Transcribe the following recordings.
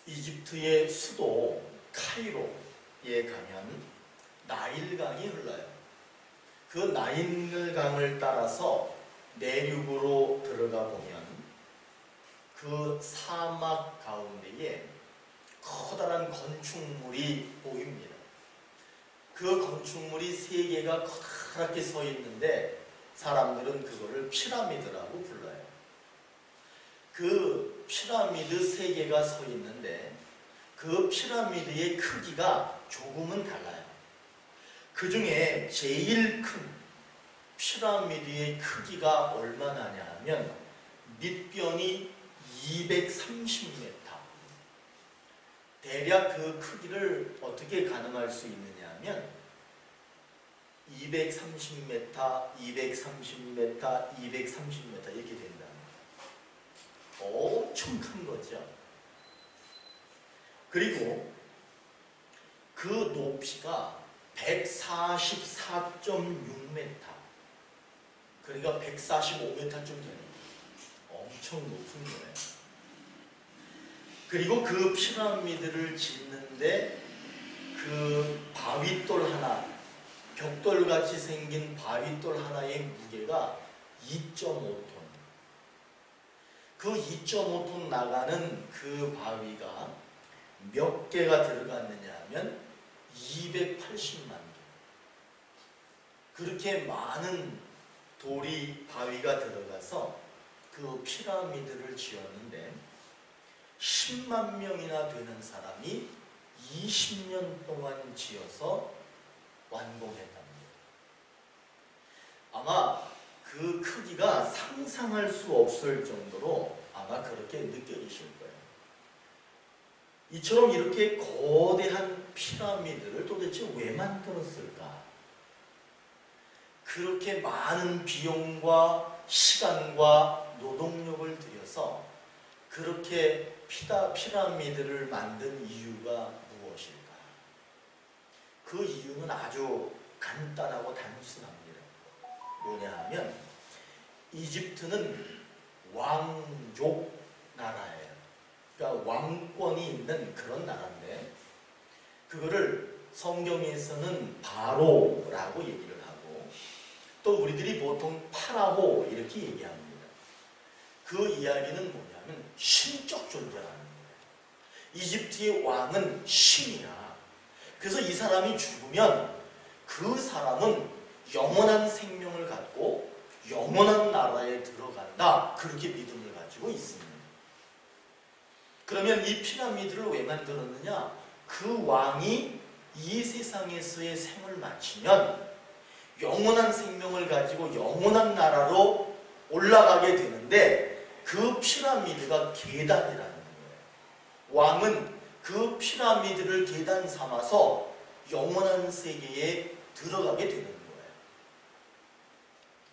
이집트의 수도 카이로에 가면 나일강이 흘러요. 그 나일강을 따라서 내륙으로 들어가 보면 그 사막 가운데에 커다란 건축물이 보입니다. 그 건축물이 세 개가 커다랗게 서 있는데 사람들은 그거를 피라미드라고 불러요. 그 피라미드 세 개가 서 있는데 그 피라미드의 크기가 조금은 달라요. 그 중에 제일 큰 피라미드의 크기가 얼마나 하면 밑변이 230m. 대략 그 크기를 어떻게 가늠할 수 있느냐 하면 230m, 230m, 230m 이렇게 된다. 엄청 큰 거죠. 그리고 그 높이가 144.6m, 그러니까 145m쯤 되는 엄청 높은 거예요. 그리고 그 피라미드를 짓는데 그 바위돌 하나, 벽돌같이 생긴 바위돌 하나의 무게가 2.5톤. 그 2.5톤 나가는 그 바위가 몇 개가 들어갔느냐 하면 280만 개. 그렇게 많은 돌이 바위가 들어가서 그 피라미드를 지었는데 10만 명이나 되는 사람이 20년 동안 지어서 완공했답니다. 아마 그 크기가 상상할 수 없을 정도로 아마 그렇게 느껴지실 거예요. 이처럼 이렇게 거대한 피라미드를 도대체 왜 만들었을까? 그렇게 많은 비용과 시간과 노동력을 들여서 그렇게 피라미드를 만든 이유가 무엇일까? 그 이유는 아주 간단하고 단순합니다. 뭐냐 하면 이집트는 왕족 나라예요. 그러니까 왕권이 있는 그런 나라인데 그거를 성경에서는 바로라고 얘기를 하고 또 우리들이 보통 파라오 이렇게 얘기합니다. 그 이야기는 뭐냐면 신적 존재라는 거예요. 이집트의 왕은 신이야. 그래서 이 사람이 죽으면 그 사람은 영원한 생명을 갖고 영원한 나라에 들어간다. 그렇게 믿음을 가지고 있습니다. 그러면 이 피라미드를 왜 만들었느냐? 그 왕이 이 세상에서의 생을 마치면 영원한 생명을 가지고 영원한 나라로 올라가게 되는데 그 피라미드가 계단이라는 거예요. 왕은 그 피라미드를 계단 삼아서 영원한 세계에 들어가게 되는 거예요.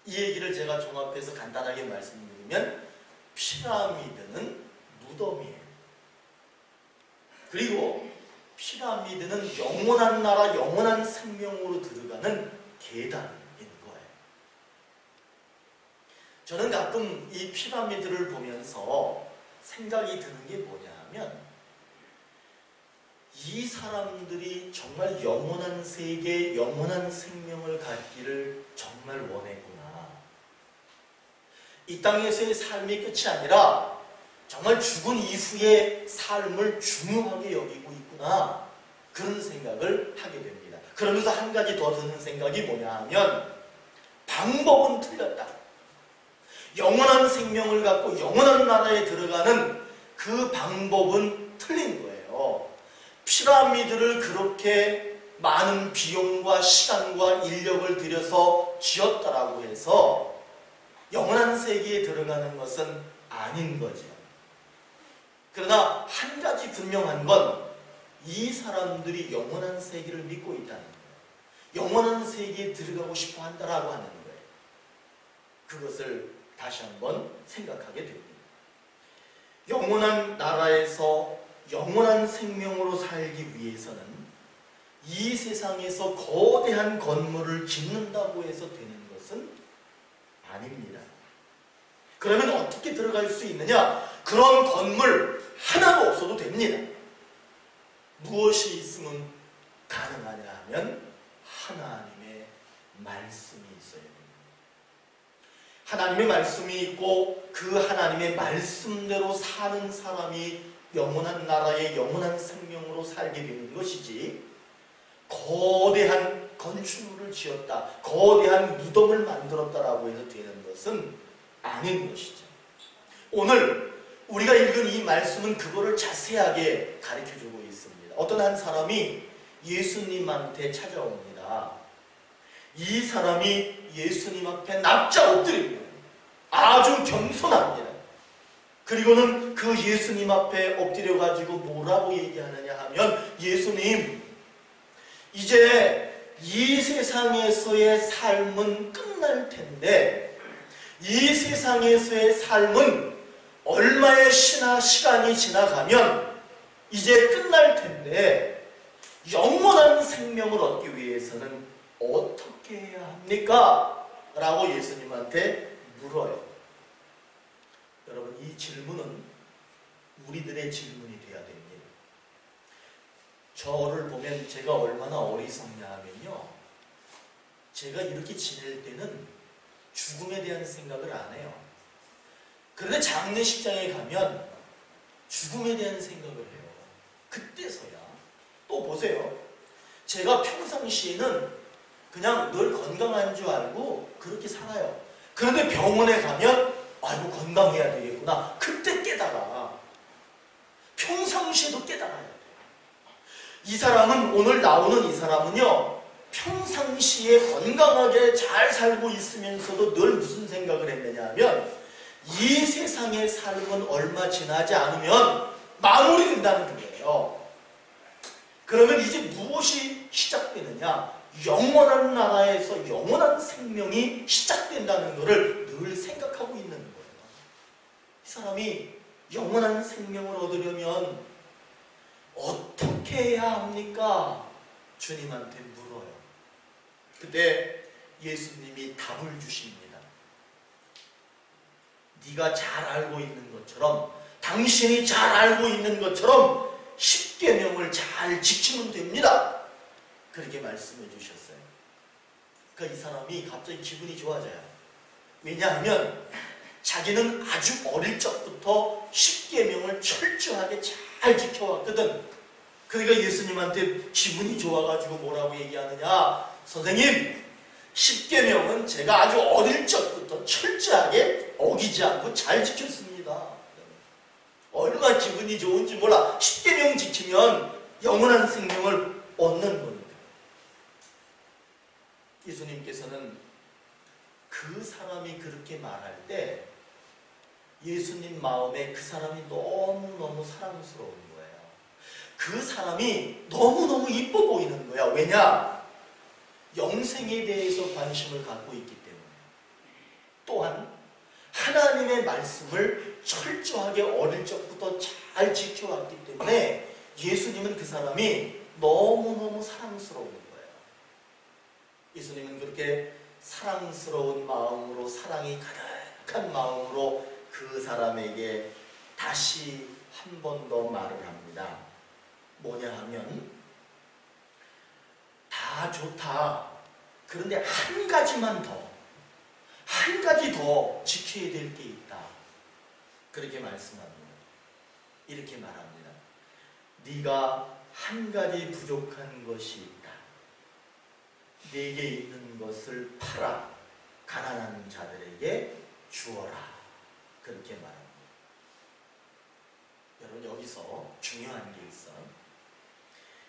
이 얘기를 제가 종합해서 간단하게 말씀드리면 피라미드는 무덤이에요. 그리고 피라미드는 영원한 나라, 영원한 생명으로 들어가는 계단인 거예요. 저는 가끔 이 피라미드를 보면서 생각이 드는 게 뭐냐 하면 이 사람들이 정말 영원한 세계, 영원한 생명을 갖기를 정말 원했구나. 이 땅에서의 삶이 끝이 아니라 정말 죽은 이후의 삶을 중요하게 여기고 있구나. 그런 생각을 하게 됩니다. 그러면서 한 가지 더 드는 생각이 뭐냐 하면 방법은 틀렸다. 영원한 생명을 갖고 영원한 나라에 들어가는 그 방법은 틀린 거예요. 피라미드를 그렇게 많은 비용과 시간과 인력을 들여서 지었다라고 해서 영원한 세계에 들어가는 것은 아닌 거죠. 그러나 한 가지 분명한 건 이 사람들이 영원한 세계를 믿고 있다는 거예요. 영원한 세계에 들어가고 싶어 한다라고 하는 거예요. 그것을 다시 한번 생각하게 됩니다. 영원한 나라에서 영원한 생명으로 살기 위해서는 이 세상에서 거대한 건물을 짓는다고 해서 되는 것은 아닙니다. 그러면 어떻게 들어갈 수 있느냐? 그런 건물 하나도 없어도 됩니다. 우승은 가능하냐 하면 하나님의 말씀이 있어야 됩니다. 하나님의 말씀이 있고 그 하나님의 말씀대로 사는 사람이 영원한 나라의 영원한 생명으로 살게 되는 것이지, 거대한 건축물을 지었다, 거대한 무덤을 만들었다라고 해서 되는 것은 아닌 것이죠. 오늘 우리가 읽은 이 말씀은 그거를 자세하게 가르쳐주고 있습니다. 어떤 한 사람이 예수님한테 찾아옵니다. 이 사람이 예수님 앞에 납작 엎드립니다. 아주 겸손합니다. 그리고는 그 예수님 앞에 엎드려 가지고 뭐라고 얘기하느냐 하면, 예수님, 이제 이 세상에서의 삶은 끝날 텐데, 이 세상에서의 삶은 얼마의 시간이 지나가면 이제 끝날 텐데, 영원한 생명을 얻기 위해서는 어떻게 해야 합니까? 라고 예수님한테 물어요. 여러분, 이 질문은 우리들의 질문이 되어야 됩니다. 저를 보면 제가 얼마나 어리석냐 하면요, 제가 이렇게 지낼 때는 죽음에 대한 생각을 안 해요. 그런데 장례식장에 가면 죽음에 대한 생각을 해요. 그때서야. 또 보세요. 제가 평상시에는 그냥 늘 건강한 줄 알고 그렇게 살아요. 그런데 병원에 가면 아이고, 건강해야 되겠구나. 그때 깨달아. 평상시에도 깨달아야 돼요. 이 사람은, 오늘 나오는 이 사람은요, 평상시에 건강하게 잘 살고 있으면서도 늘 무슨 생각을 했느냐 하면, 이 세상의 삶은 얼마 지나지 않으면 마무리된다는 거예요. 그러면 이제 무엇이 시작되느냐? 영원한 나라에서 영원한 생명이 시작된다는 것을 늘 생각하고 있는 거예요. 이 사람이 영원한 생명을 얻으려면 어떻게 해야 합니까? 주님한테 물어요. 그때 예수님이 답을 주십니다. 네가 잘 알고 있는 것처럼, 당신이 잘 알고 있는 것처럼 십계명을 잘 지키면 됩니다. 그렇게 말씀해 주셨어요. 그러니까 이 사람이 갑자기 기분이 좋아져요. 왜냐하면 자기는 아주 어릴 적부터 십계명을 철저하게 잘 지켜왔거든. 그러니까 예수님한테 기분이 좋아가지고 뭐라고 얘기하느냐? 선생님, 십계명은 제가 아주 어릴 적부터 철저하게 어기지 않고 잘 지켰습니다. 얼마나 기분이 좋은지 몰라. 십계명 지키면 영원한 생명을 얻는 거니까. 예수님께서는 그 사람이 그렇게 말할 때 예수님 마음에 그 사람이 너무너무 사랑스러운 거예요. 그 사람이 너무너무 이뻐 보이는 거야. 왜냐? 영생에 대해서 관심을 갖고 있기 때문에. 또한 하나님의 말씀을 철저하게 어릴 적부터 잘 지켜왔기 때문에 예수님은 그 사람이 너무너무 사랑스러운 거예요. 예수님은 그렇게 사랑스러운 마음으로, 사랑이 가득한 마음으로 그 사람에게 다시 한 번 더 말을 합니다. 뭐냐 하면, 다 좋다. 그런데 한 가지만 더, 한 가지 더 지켜야 될 게 있다. 그렇게 말씀합니다. 이렇게 말합니다. 네가 한 가지 부족한 것이 있다. 네게 있는 것을 팔아 가난한 자들에게 주어라. 그렇게 말합니다. 여러분, 여기서 중요한 게 있어요.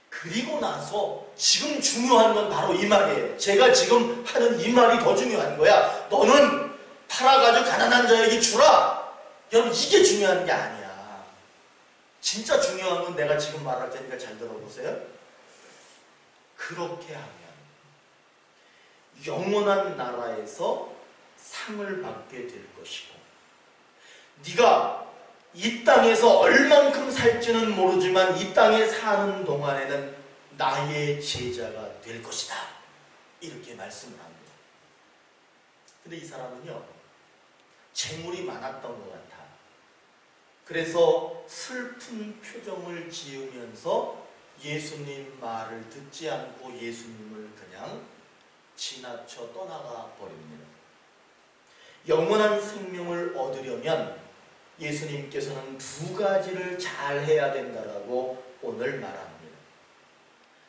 그리고 나서 지금 중요한 건 바로 이 말이에요. 제가 지금 하는 이 말이 더 중요한 거야. 너는 팔아가지고 가난한 자에게 주라. 여러분, 이게 중요한 게 아니야. 진짜 중요한 건 내가 지금 말할 테니까 잘 들어보세요. 그렇게 하면 영원한 나라에서 상을 받게 될 것이고, 네가 이 땅에서 얼만큼 살지는 모르지만 이 땅에 사는 동안에는 나의 제자가 될 것이다. 이렇게 말씀을 합니다. 근데 이 사람은요, 재물이 많았던 것 같아. 그래서 슬픈 표정을 지으면서 예수님 말을 듣지 않고 예수님을 그냥 지나쳐 떠나가 버립니다. 영원한 생명을 얻으려면 예수님께서는 두 가지를 잘 해야 된다라고 오늘 말합니다.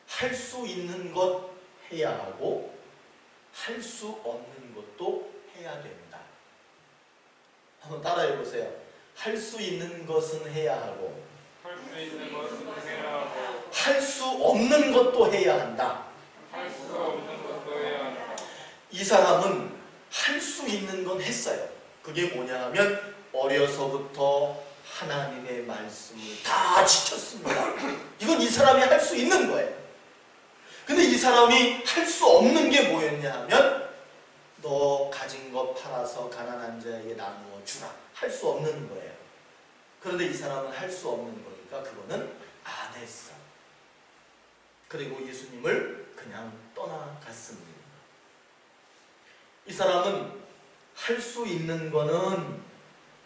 할 수 있는 것 해야 하고 할 수 없는 것도 해야 된다. 한번 따라해 보세요. 할 수 있는 것은 해야 하고 할 수 있는 것은 해야 하고 할 수 없는 것도 해야 한다. 할 수 없는 것도 해야 한다. 이 사람은 할 수 있는 건 했어요. 그게 뭐냐 하면 어려서부터 하나님의 말씀을 다 지켰습니다. 이건 이 사람이 할 수 있는 거예요. 근데 이 사람이 할 수 없는 게 뭐였냐 하면 너 가진 거 팔아서 가난한 자에게 나누어 주라. 할 수 없는 거예요. 그런데 이 사람은 할 수 없는 거니까 그거는 안 했어. 그리고 예수님을 그냥 떠나갔습니다. 이 사람은 할 수 있는 거는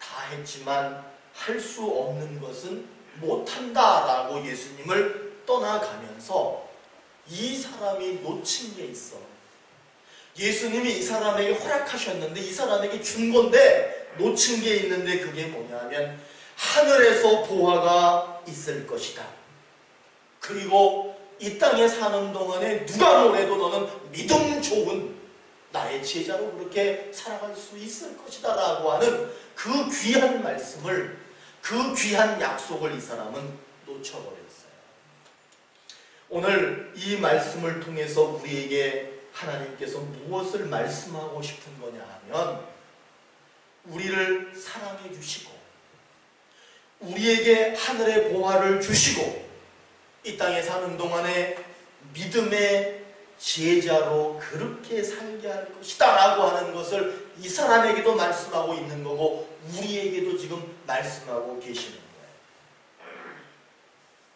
다 했지만 할 수 없는 것은 못한다라고 예수님을 떠나가면서 이 사람이 놓친 게 있어. 예수님이 이 사람에게 허락하셨는데 이 사람에게 준 건데 놓친 게 있는데 그게 뭐냐면 하늘에서 보화가 있을 것이다. 그리고 이 땅에 사는 동안에 누가 뭐래도 너는 믿음 좋은 나의 제자로 그렇게 살아갈 수 있을 것이다 라고 하는 그 귀한 말씀을, 그 귀한 약속을 이 사람은 놓쳐버렸어요. 오늘 이 말씀을 통해서 우리에게 하나님께서 무엇을 말씀하고 싶은 거냐 하면 우리를 사랑해 주시고 우리에게 하늘의 보화를 주시고 이 땅에 사는 동안에 믿음의 제자로 그렇게 살게 할 것이다 라고 하는 것을 이 사람에게도 말씀하고 있는 거고 우리에게도 지금 말씀하고 계시는 거예요.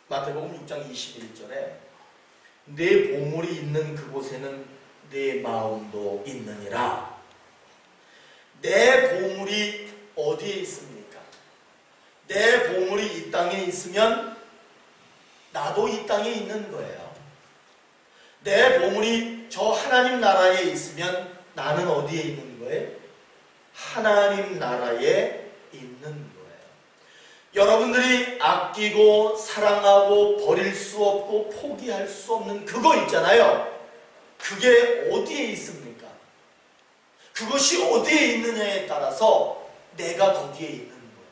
마태복음 6장 21절에 내 보물이 있는 그곳에는 내 마음도 있느니라. 내 보물이 어디에 있습니까? 내 보물이 이 땅에 있으면 나도 이 땅에 있는 거예요. 내 보물이 저 하나님 나라에 있으면 나는 어디에 있는 거예요? 하나님 나라에 있는 거예요. 여러분들이 아끼고 사랑하고 버릴 수 없고 포기할 수 없는 그거 있잖아요. 그게 어디에 있습니까? 그것이 어디에 있느냐에 따라서 내가 거기에 있는 거예요.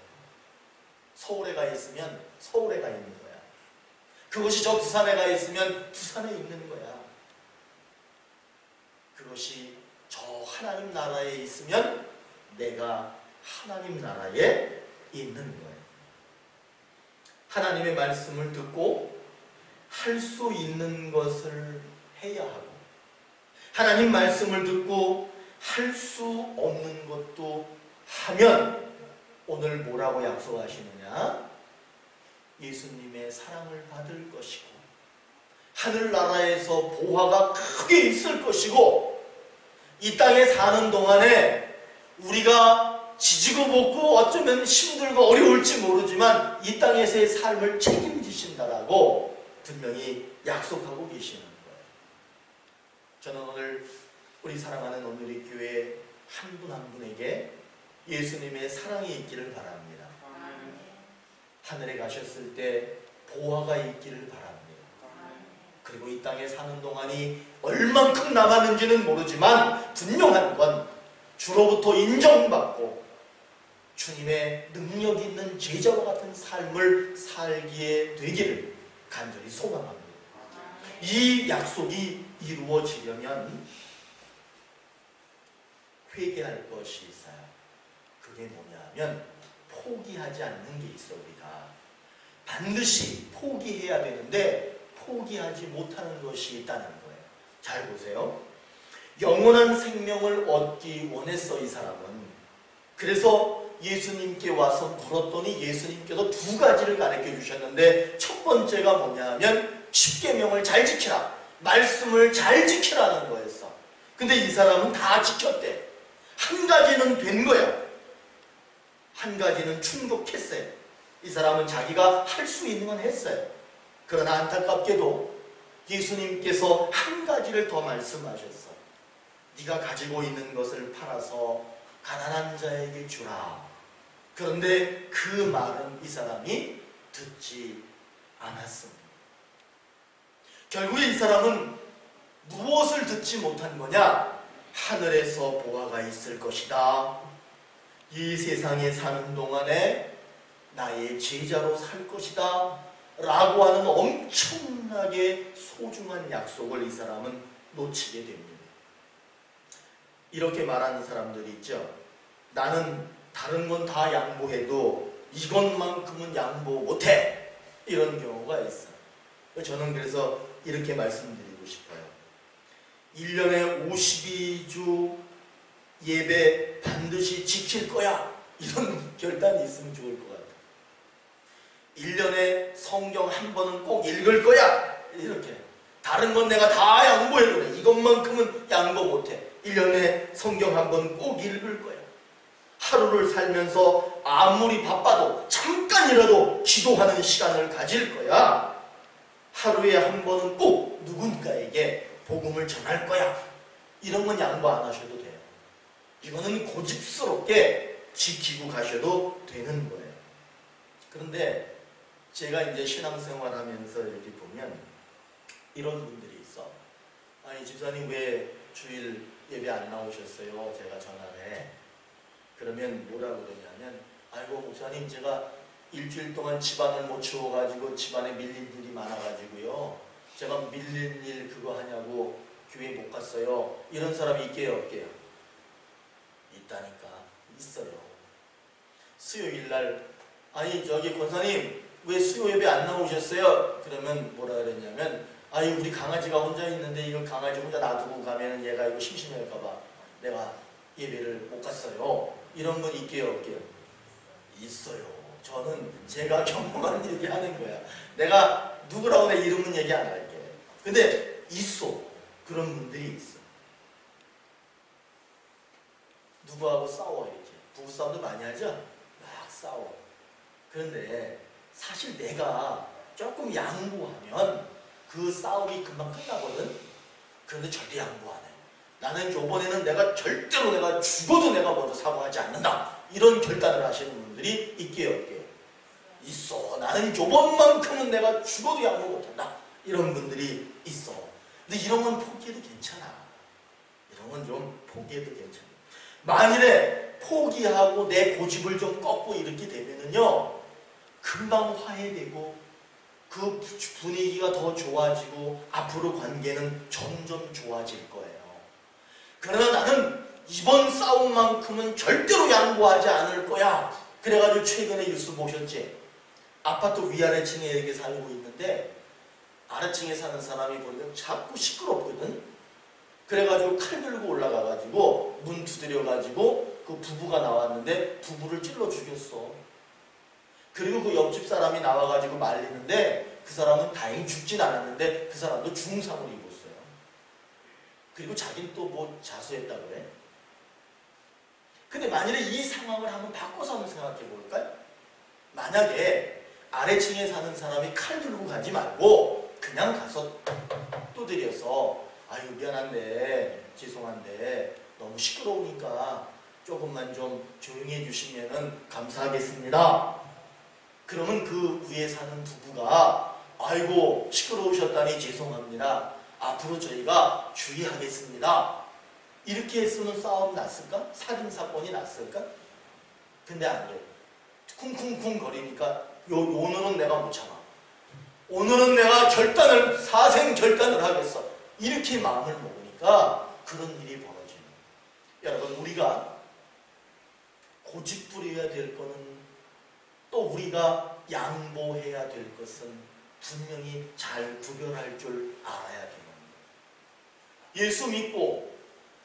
서울에 가 있으면 서울에 가 있는 거야. 그것이 저 부산에 가 있으면 부산에 있는 거야. 그것이 저 하나님 나라에 있으면 내가 하나님 나라에 있는 거예요. 하나님의 말씀을 듣고 할 수 있는 것을 해야 하고 하나님 말씀을 듣고 할 수 없는 것도 하면 오늘 뭐라고 약속하시느냐? 예수님의 사랑을 받을 것이고 하늘나라에서 보화가 크게 있을 것이고 이 땅에 사는 동안에 우리가 지지고 볶고 어쩌면 힘들고 어려울지 모르지만 이 땅에서의 삶을 책임지신다라고 분명히 약속하고 계시는 거예요. 저는 오늘 우리 사랑하는 오늘의 교회 한 분 한 분에게 예수님의 사랑이 있기를 바랍니다. 하늘에 가셨을 때 보화가 있기를 바랍니다. 그리고 이 땅에 사는 동안이 얼만큼 남았는지는 모르지만 분명한 건 주로부터 인정받고 주님의 능력 있는 제자와 같은 삶을 살기에 되기를 간절히 소망합니다. 이 약속이 이루어지려면 회개할 것이 있어요. 그게 뭐냐면 포기하지 않는 게 있어. 우리가 반드시 포기해야 되는데 포기하지 못하는 것이 있다는 거예요. 잘 보세요. 영원한 생명을 얻기 원했어 이 사람은. 그래서 예수님께 와서 물었더니 예수님께서 두 가지를 가르쳐 주셨는데 첫 번째가 뭐냐면 십계명을 잘 지키라. 말씀을 잘 지키라는 거였어. 근데 이 사람은 다 지켰대. 한 가지는 된 거야. 한 가지는 충족했어요. 이 사람은 자기가 할 수 있는 건 했어요. 그러나 안타깝게도 예수님께서 한 가지를 더 말씀하셨어. 네가 가지고 있는 것을 팔아서 가난한 자에게 주라. 그런데 그 말은 이 사람이 듣지 않았습니다. 결국에 이 사람은 무엇을 듣지 못한 거냐? 하늘에서 보화가 있을 것이다. 이 세상에 사는 동안에 나의 제자로 살 것이다 라고 하는 엄청나게 소중한 약속을 이 사람은 놓치게 됩니다. 이렇게 말하는 사람들이 있죠. 나는 다른 건 다 양보해도 이것만큼은 양보 못해. 이런 경우가 있어요. 저는 그래서 이렇게 말씀드리고 싶어요. 1년에 52주 예배 반드시 지킬 거야. 이런 결단이 있으면 좋을 것 같아요. 1년에 성경 한 번은 꼭 읽을 거야. 이렇게. 다른 건 내가 다 양보해도 돼. 이것만큼은 양보 못해. 1년에 성경 한 번 꼭 읽을 거야. 하루를 살면서 아무리 바빠도 잠깐이라도 기도하는 시간을 가질 거야. 하루에 한 번은 꼭 누군가에게 복음을 전할 거야. 이런 건 양보 안 하셔도 돼요. 이거는 고집스럽게 지키고 가셔도 되는 거예요. 그런데 제가 이제 신앙생활 하면서 이렇게 보면 이런 분들이 있어. 아니, 집사님 왜 주일 예배 안 나오셨어요? 제가 전화를 해. 그러면 뭐라고 그러냐면, 아이고 목사님, 제가 일주일 동안 집안을 못 치워가지고 집안에 밀린 일이 많아가지고요, 제가 밀린 일 그거 하냐고 교회 못 갔어요. 이런 사람이 있게요, 없게요? 있다니까. 있어요. 수요일날, 아니 저기 권사님 왜 수요 예배 안 나오셨어요? 그러면 뭐라 그랬냐면, 아니 우리 강아지가 혼자 있는데 이거 강아지 혼자 놔두고 가면 얘가 이거 심심할까봐 내가 예배를 못 갔어요. 이런 분 있게요, 없게요? 있어요. 저는 제가 경험한 얘기 하는 거야. 내가 누구라고 내 이름은 얘기 안 할게. 근데 있어. 그런 분들이 있어. 누구하고 싸워 이렇게. 부부싸움도 많이 하죠? 막 싸워. 그런데 사실 내가 조금 양보하면 그 싸움이 금방 끝나거든. 그런데 절대 양보 안 해. 나는 요번에는 내가 절대로 내가 죽어도 내가 먼저 사과하지 않는다. 이런 결단을 하시는 분들이 있게요, 없게요? 있어. 나는 요번만큼은 내가 죽어도 양보 못한다. 이런 분들이 있어. 근데 이런 건 포기해도 괜찮아. 이런 건 좀 포기해도 괜찮아. 만일에 포기하고 내 고집을 좀 꺾고 이렇게 되면은요, 금방 화해되고 그 분위기가 더 좋아지고 앞으로 관계는 점점 좋아질 거예요. 그러나 나는 이번 싸움만큼은 절대로 양보하지 않을 거야. 그래가지고 최근에 뉴스 보셨지? 아파트 위아래층에 이렇게 살고 있는데 아래층에 사는 사람이 보면 자꾸 시끄럽거든. 그래가지고 칼 들고 올라가가지고 문 두드려가지고 그 부부가 나왔는데 부부를 찔러 죽였어. 그리고 그 옆집 사람이 나와가지고 말리는데 그 사람은 다행히 죽진 않았는데 그 사람도 중상을 입었어요. 그리고 자기는 또 뭐 자수했다 그래. 근데 만일에 이 상황을 한번 바꿔서 한번 생각해 볼까요? 만약에 아래층에 사는 사람이 칼 들고 가지 말고 그냥 가서 두드려서, 아유 미안한데 죄송한데 너무 시끄러우니까 조금만 좀 조용히 해주시면 감사하겠습니다. 그러면 그 위에 사는 부부가, 아이고 시끄러우셨다니 죄송합니다. 앞으로 저희가 주의하겠습니다. 이렇게 했으면 싸움 났을까? 살인사건이 났을까? 근데 안 돼. 쿵쿵쿵 거리니까 오늘은 내가 못 참아. 오늘은 내가 사생 결단을 하겠어. 이렇게 마음을 먹으니까 그런 일이 벌어지는 거예요. 여러분, 우리가 고집부려야 될 거는, 또 우리가 양보해야 될 것은 분명히 잘 구별할 줄 알아야 돼요. 예수 믿고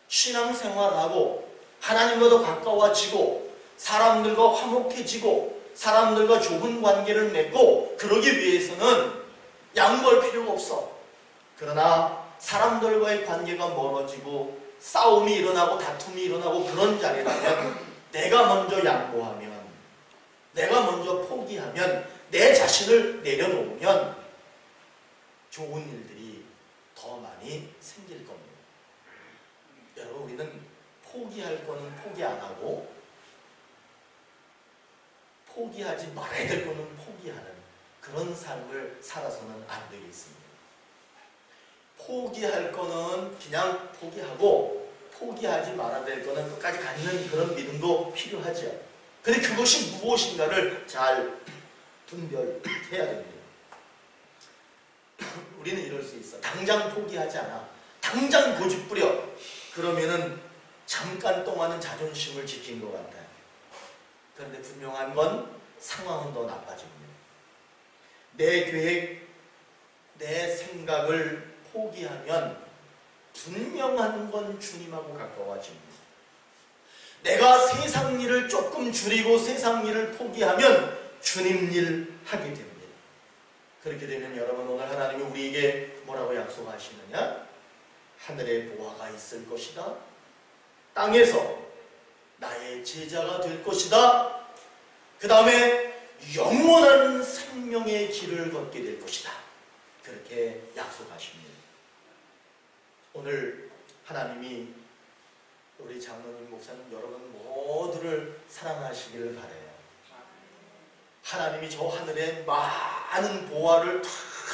신앙생활하고 하나님과도 가까워지고 사람들과 화목해지고 사람들과 좋은 관계를 맺고 그러기 위해서는 양보할 필요가 없어. 그러나 사람들과의 관계가 멀어지고 싸움이 일어나고 다툼이 일어나고 그런 자리라면 내가 먼저 양보하면, 내가 먼저 포기하면, 내 자신을 내려놓으면 좋은 일들이 더 많이 생길 겁니다. 여러분, 우리는 포기할 거는 포기 안 하고 포기하지 말아야 될 거는 포기하는 그런 삶을 살아서는 안 되겠습니다. 포기할 거는 그냥 포기하고 포기하지 말아야 될 거는 끝까지 갖는 그런 믿음도 필요하죠. 근데 그것이 무엇인가를 잘 분별해야 됩니다. 우리는 이럴 수 있어. 당장 포기하지 않아. 당장 고집부려. 그러면은 잠깐 동안은 자존심을 지킨 것 같아요. 그런데 분명한 건 상황은 더 나빠집니다. 내 계획, 내 생각을 포기하면 분명한 건 주님하고 가까워집니다. 내가 세상 일을 조금 줄이고 세상 일을 포기하면 주님 일 하게 됩니다. 그렇게 되면 여러분, 오늘 하나님이 우리에게 뭐라고 약속하시느냐? 하늘에 보화가 있을 것이다. 땅에서 나의 제자가 될 것이다. 그 다음에 영원한 생명의 길을 걷게 될 것이다. 그렇게 약속하십니다. 오늘 하나님이 우리 장로님, 목사님, 여러분 모두를 사랑하시기를 바라요. 하나님이 저 하늘에 많은 보화를 다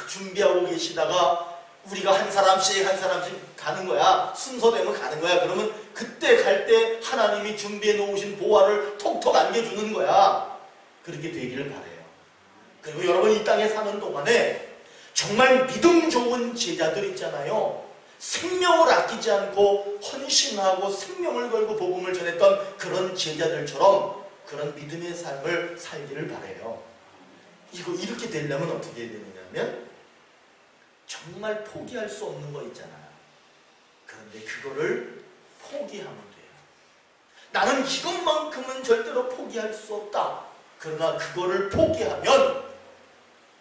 준비하고 계시다가 우리가 한 사람씩 한 사람씩 가는 거야. 순서되면 가는 거야. 그러면 그때 갈 때 하나님이 준비해 놓으신 보화를 톡톡 안겨주는 거야. 그렇게 되기를 바라요. 그리고 여러분, 이 땅에 사는 동안에 정말 믿음 좋은 제자들 있잖아요. 생명을 아끼지 않고 헌신하고 생명을 걸고 복음을 전했던 그런 제자들처럼 그런 믿음의 삶을 살기를 바라요. 이렇게 되려면 어떻게 해야 되느냐면 정말 포기할 수 없는 거 있잖아요. 그런데 그거를 포기하면 돼요. 나는 이것만큼은 절대로 포기할 수 없다. 그러나 그거를 포기하면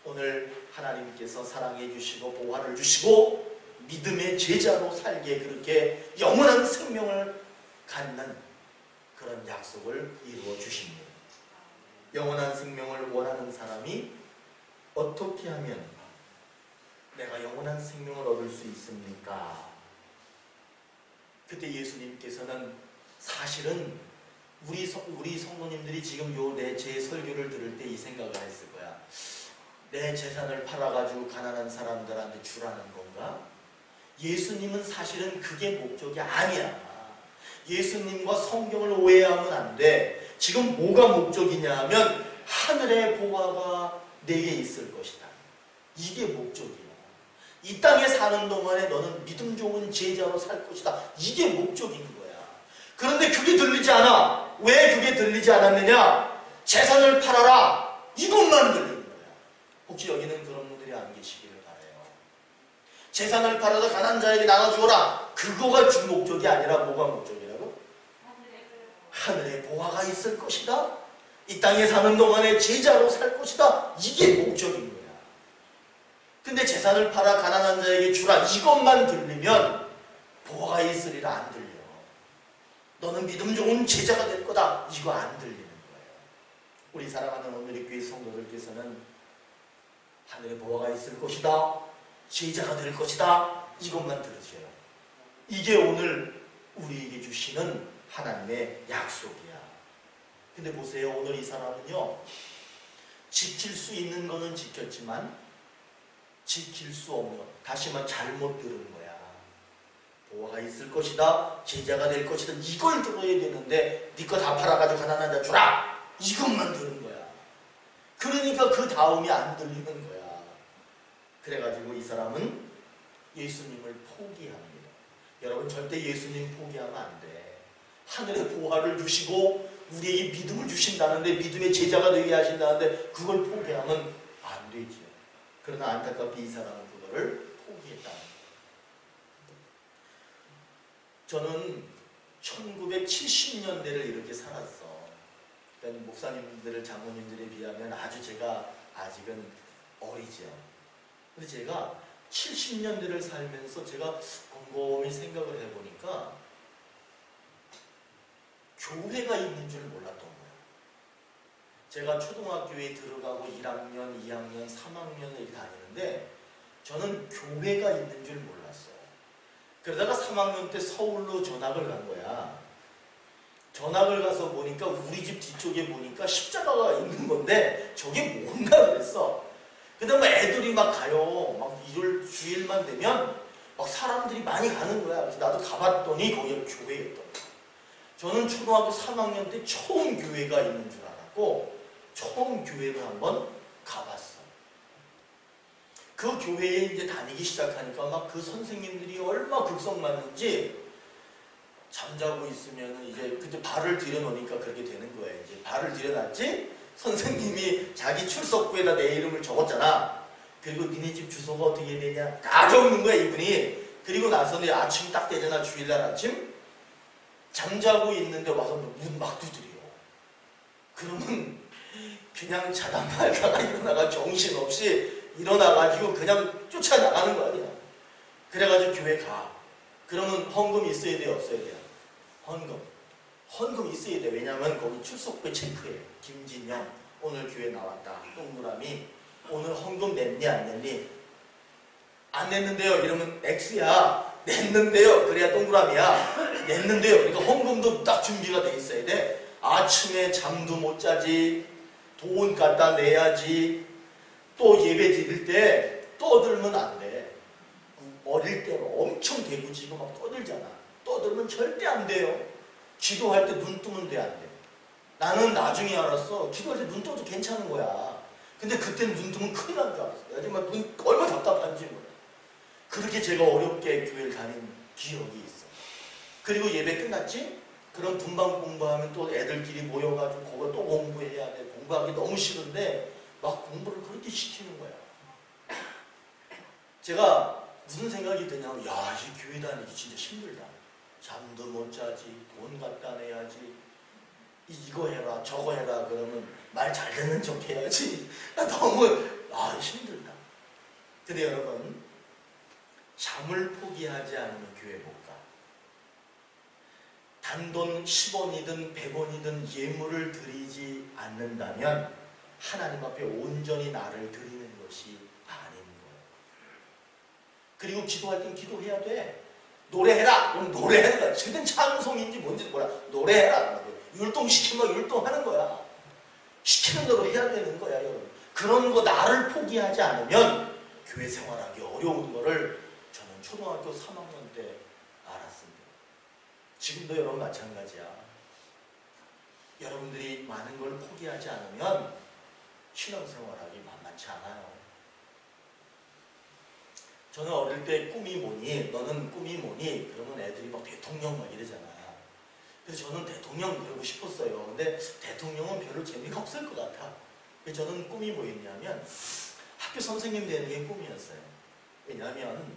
오늘 하나님께서 사랑해 주시고 보화를 주시고 믿음의 제자로 살게 그렇게 영원한 생명을 갖는 그런 약속을 이루어 주십니다. 영원한 생명을 원하는 사람이 어떻게 하면 내가 영원한 생명을 얻을 수 있습니까? 그때 예수님께서는 사실은 우리 성도님들이 지금 제 설교를 들을 때 이 생각을 했을 거야. 내 재산을 팔아가지고 가난한 사람들한테 주라는 건가? 예수님은 사실은 그게 목적이 아니야. 예수님과 성경을 오해하면 안 돼. 지금 뭐가 목적이냐 하면 하늘의 보화가 내게 있을 것이다. 이게 목적이야. 이 땅에 사는 동안에 너는 믿음 좋은 제자로 살 것이다. 이게 목적인 거야. 그런데 그게 들리지 않아. 왜 그게 들리지 않았느냐? 재산을 팔아라. 이것만 들리는 거야. 혹시 여기는 그런 분들이 안 계시기를 바라요. 재산을 팔아서 가난한 자에게 나눠주어라. 그거가 주 목적이 아니라 뭐가 목적이라고? 하늘에 보화가 있을 것이다. 이 땅에 사는 동안에 제자로 살 것이다. 이게 목적인 거야. 근데 재산을 팔아 가난한 자에게 주라. 이것만 들리면 보화가 있으리라 안 들려. 너는 믿음 좋은 제자가 될 거다. 이거 안 들리는 거예요. 우리 사랑하는 오늘의 교회 성도들께서는 하늘에 보화가 있을 것이다. 제자가 될 것이다. 이것만 들으세요. 이게 오늘 우리에게 주시는 하나님의 약속이야. 근데 보세요. 오늘 이 사람은요. 지킬 수 있는 거는 지켰지만 지킬 수 없는 것. 다시 말해 잘못 들은 거야. 보화가 있을 것이다. 제자가 될 것이다. 이걸 들어야 되는데 네 거 다 팔아가지고 가난한 자 주라. 이것만 들은 거야. 그러니까 그 다음이 안 들리는 거야. 그래가지고 이 사람은 예수님을 포기합니다. 여러분 절대 예수님 포기하면 안 돼. 하늘의 보화를 주시고 우리에게 믿음을 주신다는데 믿음의 제자가 되게 하신다는데 그걸 포기하면 안 되죠. 그러나 안타깝게 이 사람은 그거를 포기했다. 저는 1970년대를 이렇게 살았어. 그러니까 목사님들, 장로님들에 비하면 제가 아직은 어리죠. 근데 제가 70년대를 살면서 제가 곰곰이 생각을 해보니까 교회가 있는 줄 몰랐던 거예요. 제가 초등학교에 들어가고 1학년, 2학년, 3학년 이렇게 다니는데 저는 교회가 있는 줄 몰랐어. 그러다가 3학년 때 서울로 전학을 간 거야. 전학을 가서 보니까 우리 집 뒤쪽에 보니까 십자가가 있는 건데 저게 뭔가 그랬어. 근데 뭐 애들이 막 가요. 막 일요일 주일만 되면 막 사람들이 많이 가는 거야. 그래서 나도 가봤더니 거기가 교회였던 거야. 저는 초등학교 3학년 때 처음 교회가 있는 줄 알았고 처음 교회를 한번 가봤어. 그 교회에 이제 다니기 시작하니까 막 그 선생님들이 얼마 극성 많은지 잠자고 있으면 이제 그때 발을 들여놓으니까 그렇게 되는 거예요. 이제 발을 들여놨지? 선생님이 자기 출석부에다 내 이름을 적었잖아. 그리고 니네 집 주소가 어떻게 되냐? 다 적는 거야, 이분이. 그리고 나서는 아침 딱 되잖아, 주일날 아침. 잠자고 있는데 와서 문 막 두드려. 그러면 그냥 자다 말다가 일어나가 정신없이 일어나가지고 그냥 쫓아나가는 거 아니야. 그래가지고 교회 가. 그러면 헌금 있어야 돼, 없어야 돼? 헌금 있어야 돼. 왜냐면 거기 출석부에 체크해. 김진영 오늘 교회 나왔다. 동그라미 오늘 헌금 냈니 안 냈니? 안 냈는데요. 이러면 X야. 냈는데요. 그래야 동그라미야. 냈는데요. 그러니까 헌금도 딱 준비가 돼 있어야 돼. 아침에 잠도 못 자지. 돈 갖다 내야지. 또 예배 드릴 때 떠들면 안 돼. 어릴 때 엄청 대구지고 막 떠들잖아. 떠들면 절대 안 돼요. 기도할 때 눈 뜨면 돼, 안 돼? 나는 나중에 알았어. 기도할 때 눈 떠도 괜찮은 거야. 근데 그때는 눈 뜨면 큰일 난 줄 알았어. 정말 눈 얼마나 답답한지 몰라. 그렇게 제가 어렵게 교회를 다닌 기억이 있어. 그리고 예배 끝났지? 그럼 분방 공부하면 또 애들끼리 모여가지고 그거 또 공부해야 돼. 공부하기 너무 싫은데 막 공부를 그렇게 시키는 거야. 제가 무슨 생각이 드냐면 야, 이 교회 다니기 진짜 힘들다. 잠도 못 자지, 돈 갖다 내야지, 이거 해라 저거 해라 그러면 말 잘 듣는 척 해야지. 너무 힘들다. 근데 여러분, 잠을 포기하지 않으면 교회 못 가. 단돈 10원이든 100원이든 예물을 드리지 않는다면 하나님 앞에 온전히 나를 드리는 것이 아닌 거예요. 그리고 기도할 땐 기도해야 돼. 노래해라. 그럼 노래하는 거야. 지금 찬송인지 뭔지 몰라. 노래해라. 율동시키면 율동하는 거야. 시키는 대로 해야 되는 거야, 여러분. 그런 거 나를 포기하지 않으면 교회 생활하기 어려운 거를 저는 초등학교 3학년 때 알았습니다. 지금도 여러분 마찬가지야. 여러분들이 많은 걸 포기하지 않으면 신앙생활하기 만만치 않아요. 저는 어릴 때 꿈이 뭐니? 너는 꿈이 뭐니? 그러면 애들이 막 대통령 막 이러잖아. 그래서 저는 대통령 되고 싶었어요. 근데 대통령은 별로 재미가 없을 것 같아. 그래서 저는 꿈이 뭐였냐면 학교 선생님 되는 게 꿈이었어요. 왜냐하면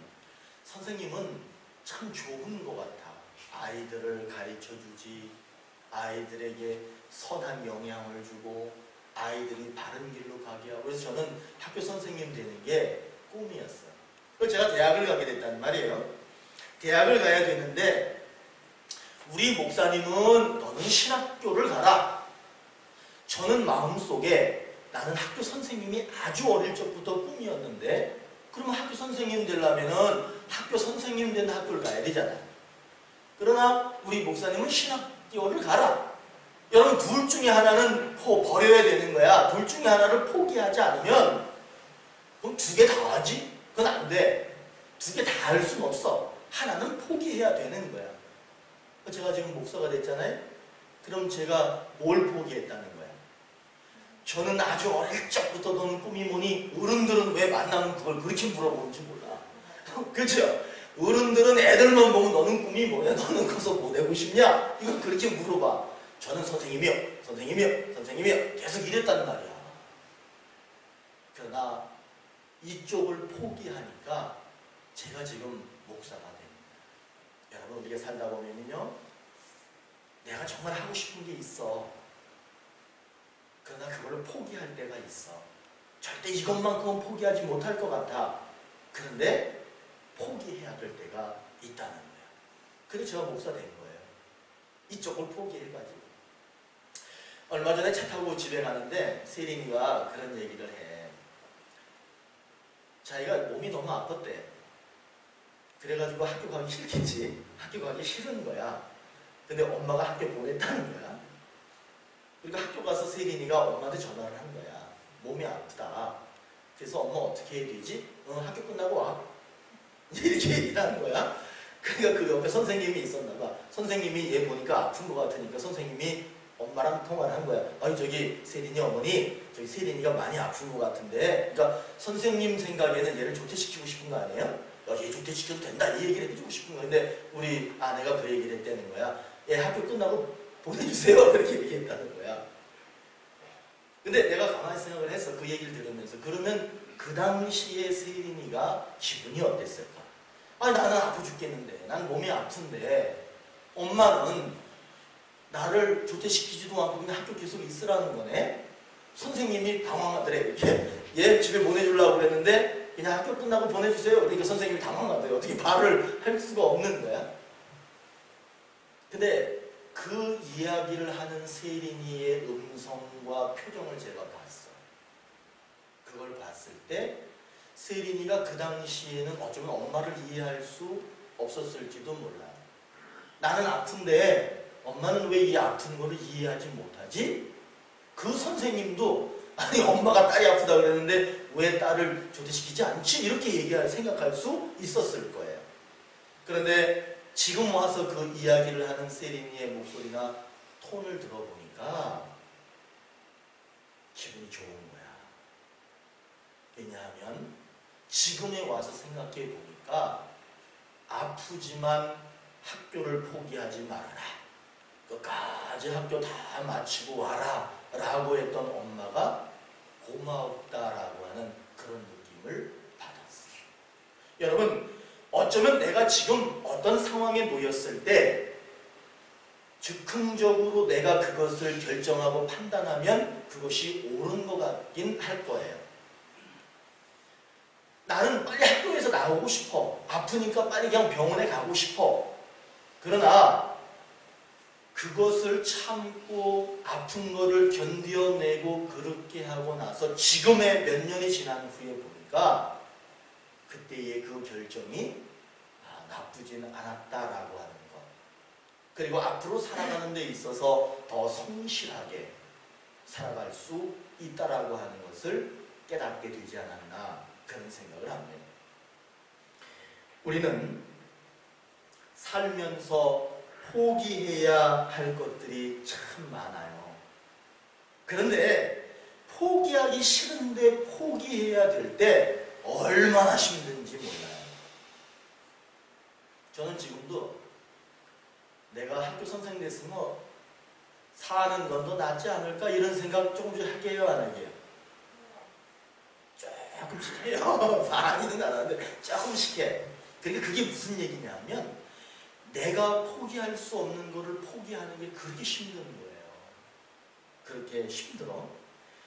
선생님은 참 좋은 것 같아. 아이들을 가르쳐주지, 아이들에게 선한 영향을 주고 아이들이 바른 길로 가게 하고. 그래서 저는 학교 선생님 되는 게 꿈이었어요. 그래서 제가 대학을 가게 됐단 말이에요. 대학을 가야 되는데 우리 목사님은 너는 신학교를 가라. 저는 마음속에 나는 학교 선생님이 아주 어릴 적부터 꿈이었는데 그러면 학교 선생님 되려면은 학교 선생님 된 학교를 가야 되잖아요. 그러나 우리 목사님은 신학교를 가라. 여러분, 둘 중에 하나는 버려야 되는 거야. 둘 중에 하나를 포기하지 않으면 그럼 두 개 다 하지? 그건 안 돼. 두 개 다 할 수는 없어. 하나는 포기해야 되는 거야. 제가 지금 목사가 됐잖아요. 그럼 제가 뭘 포기했다는 거야? 저는 아주 어릴 적부터 너는 꿈이 뭐니? 어른들은 왜 만나면 그걸 그렇게 물어보는지 몰라. 그렇죠? 어른들은 애들만 보면 너는 꿈이 뭐야? 너는 커서 뭐 되고 싶냐? 이걸 그렇게 물어봐. 저는 선생님이요, 선생님이요, 선생님이요 계속 이랬단 말이야. 그러나 이쪽을 포기하니까 제가 지금 목사가 됩니다. 여러분, 우리가 살다 보면요, 내가 정말 하고 싶은 게 있어. 그러나 그걸로 포기할 때가 있어. 절대 이것만큼은 포기하지 못할 것 같아. 그런데 포기해야 될 때가 있다는 거야. 그래서 제가 목사 된 거예요. 이쪽을 포기해가지고. 얼마 전에 차 타고 집에 가는데 세린이가 그런 얘기를 해. 자기가 몸이 너무 아팠대. 그래가지고 학교 가기 싫겠지. 학교 가기 싫은 거야. 근데 엄마가 학교 보냈다는 거야. 그러니까 학교 가서 세린이가 엄마한테 전화를 한 거야. 몸이 아프다. 그래서 엄마 어떻게 해야 되지? 학교 끝나고 와. 이렇게 얘기를 하는 거야. 그러니까 그 옆에 선생님이 있었나 봐. 선생님이 얘 보니까 아픈 것 같으니까 선생님이 엄마랑 통화를 한 거야. 아니 저기 세린이 어머니, 저기 세린이가 많이 아픈 것 같은데, 그러니까 선생님 생각에는 얘를 조퇴시키고 싶은 거 아니에요? 야, 얘 조퇴시켜도 된다 이 얘기를 해주고 싶은 거야. 근데 우리 아내가 그 얘기를 했다는 거야. 얘 학교 끝나고 보내주세요. 그렇게 얘기했다는 거야. 근데 내가 가만히 생각을 했어. 그 얘기를 들으면서. 그러면 그 당시에 세린이가 기분이 어땠을까? 아니 나는 아파 죽겠는데, 난 몸이 아픈데 엄마는 나를 조퇴시키지도 않고 그냥 학교 계속 있으라는 거네. 선생님이 당황하더래. 이렇게 얘 집에 보내주려고 그랬는데 그냥 학교 끝나고 보내주세요. 그러니까 선생님이 당황하더래. 어떻게 말을 할 수가 없는 거야. 근데 그 이야기를 하는 세린이의 음성과 표정을 제가 봤어. 그걸 봤을 때 세린이가 그 당시에는 어쩌면 엄마를 이해할 수 없었을지도 몰라요. 나는 아픈데 엄마는 왜 이 아픈 거를 이해하지 못하지? 그 선생님도 아니 엄마가 딸이 아프다 그랬는데 왜 딸을 조퇴시키지 않지? 이렇게 생각할 수 있었을 거예요. 그런데 지금 와서 그 이야기를 하는 세린이의 목소리나 톤을 들어보니까 기분이 좋은 거야. 왜냐하면 지금에 와서 생각해 보니까 아프지만 학교를 포기하지 말아라. 끝까지 학교 다 마치고 와라 라고 했던 엄마가 고마웠다라고 하는 그런 느낌을 받았어요. 여러분, 어쩌면 내가 지금 어떤 상황에 놓였을 때 즉흥적으로 내가 그것을 결정하고 판단하면 그것이 옳은 것 같긴 할 거예요. 나는 빨리 학교에서 나오고 싶어. 아프니까 빨리 그냥 병원에 가고 싶어. 그러나 그것을 참고 아픈 거를 견뎌내고 그렇게 하고 나서 지금의 몇 년이 지난 후에 보니까 그때의 그 결정이 나쁘진 않았다라고 하는 것. 그리고 앞으로 살아가는 데 있어서 더 성실하게 살아갈 수 있다라고 하는 것을 깨닫게 되지 않았나 그런 생각을 합니다. 우리는 살면서 포기해야 할 것들이 참 많아요. 그런데 포기하기 싫은데 포기해야 될 때 얼마나 힘든지 몰라요. 저는 지금도 내가 학교 선생님 됐으면 사는 건 더 낫지 않을까 이런 생각 조금씩 하게 해요, 안 하게요? 조금씩 해요. 많이는 안 하는데 조금씩 해. 그러니까 그게 무슨 얘기냐면 내가 포기할 수 없는 거를 포기하는 게 그렇게 힘든 거예요. 그렇게 힘들어.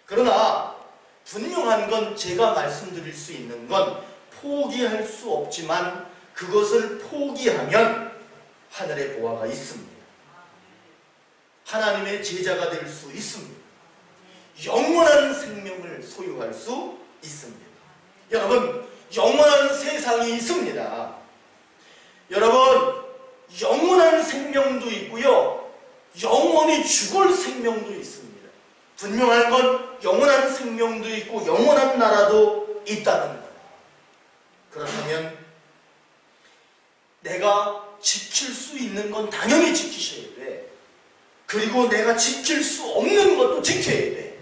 그러나 분명한 건 제가 말씀드릴 수 있는 건 포기할 수 없지만 그것을 포기하면 하늘의 보화가 있습니다. 하나님의 제자가 될 수 있습니다. 영원한 생명을 소유할 수 있습니다. 여러분, 영원한 세상이 있습니다. 여러분, 영원한 생명도 있고요, 영원히 죽을 생명도 있습니다. 분명한 건 영원한 생명도 있고 영원한 나라도 있다는 거예요. 그렇다면 내가 지킬 수 있는 건 당연히 지키셔야 돼. 그리고 내가 지킬 수 없는 것도 지켜야 돼.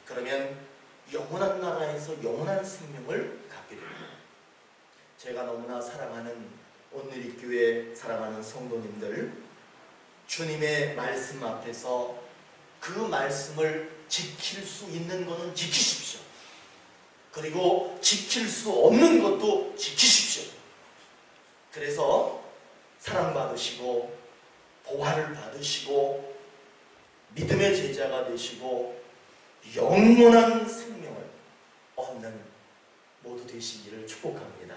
그러면 영원한 나라에서 영원한 생명을 갖게 됩니다. 제가 너무나 사랑하는 온누리교회 사랑하는 성도님들, 주님의 말씀 앞에서 그 말씀을 지킬 수 있는 것은 지키십시오. 그리고 지킬 수 없는 것도 지키십시오. 그래서 사랑받으시고 보화를 받으시고 믿음의 제자가 되시고 영원한 생명을 얻는 모두 되시기를 축복합니다.